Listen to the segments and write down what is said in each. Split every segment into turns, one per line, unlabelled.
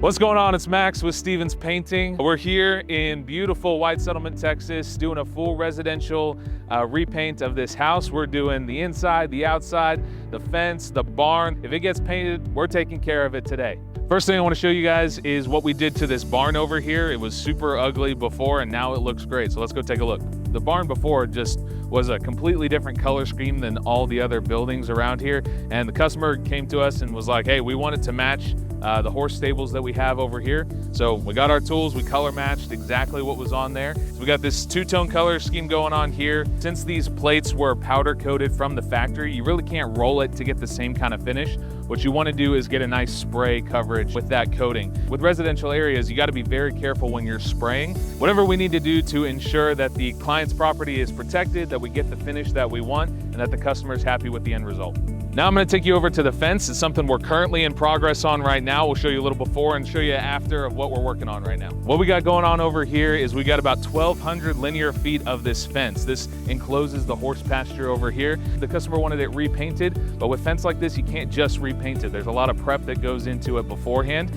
What's going on? It's Max with Stevens Painting. We're here in beautiful White Settlement, Texas, doing a full residential repaint of this house. We're doing the inside, the outside, the fence, the barn. If it gets painted, we're taking care of it today. First thing I want to show you guys is what we did to this barn over here. It was super ugly before and now it looks great. So let's go take a look. The barn before just was a completely different color scheme than all the other buildings around here. And the customer came to us and was like, hey, we want it to match the horse stables that we have over here. So we got our tools, we color matched exactly what was on there. So we got this two-tone color scheme going on here. Since these plates were powder coated from the factory, you really can't roll it to get the same kind of finish. What you want to do is get a nice spray coverage with that coating. With residential areas, you got to be very careful when you're spraying. Whatever we need to do to ensure that the client's property is protected, that we get the finish that we want, and that the customer is happy with the end result. Now I'm going to take you over to the fence. It's something we're currently in progress on right now. We'll show you a little before and show you after of what we're working on right now. What we got going on over here is we got about 1,200 linear feet of this fence. This encloses the horse pasture over here. The customer wanted it repainted, but with fence like this, you can't just repaint it. There's a lot of prep that goes into it beforehand.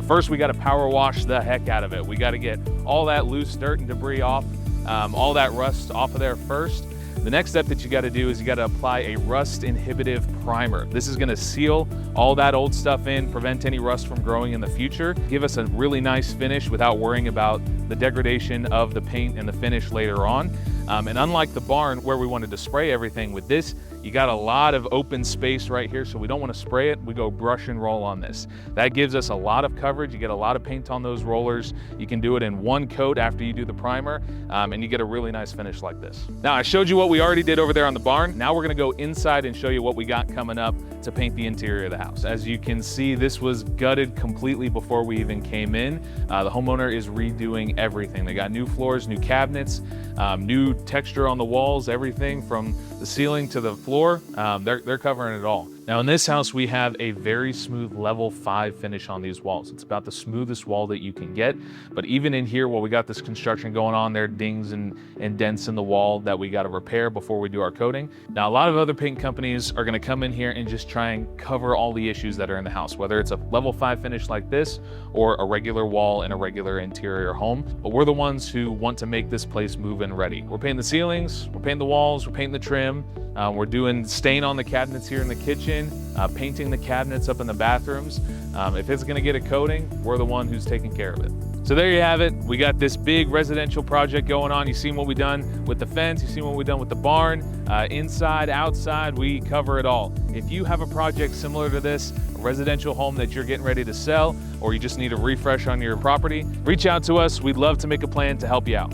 First, we got to power wash the heck out of it. We got to get all that loose dirt and debris off, all that rust off of there first. The next step that you got to do is you got to apply a rust inhibitive primer. This is going to seal all that old stuff in, prevent any rust from growing in the future, give us a really nice finish without worrying about the degradation of the paint and the finish later on. And unlike the barn where we wanted to spray everything, with this, you got a lot of open space right here, so we don't want to spray it. We go brush and roll on this. That gives us a lot of coverage. You get a lot of paint on those rollers. You can do it in one coat after you do the primer, and you get a really nice finish like this. Now, I showed you what we already did over there on the barn. Now we're going to go inside and show you what we got coming up to paint the interior of the house. As you can see, this was gutted completely before we even came in. The homeowner is redoing everything. They got new floors, new cabinets, new texture on the walls, everything from the ceiling to the floor. They're covering it all. Now in this house, we have a very smooth level 5 finish on these walls. It's about the smoothest wall that you can get. But even in here, while we got this construction going on, there are dings and dents in the wall that we got to repair before we do our coating. Now, a lot of other paint companies are going to come in here and just try and cover all the issues that are in the house, whether it's a level 5 finish like this or a regular wall in a regular interior home. But we're the ones who want to make this place move-in ready. We're painting the ceilings, we're painting the walls, we're painting the trim, we're doing stain on the cabinets here in the kitchen, painting the cabinets up in the bathrooms. If it's gonna get a coating, we're the one who's taking care of it. So there you have it. We got this big residential project going on. You've seen what we've done with the fence. You've seen what we've done with the barn. Inside, outside, we cover it all. If you have a project similar to this, a residential home that you're getting ready to sell, or you just need a refresh on your property, reach out to us. We'd love to make a plan to help you out.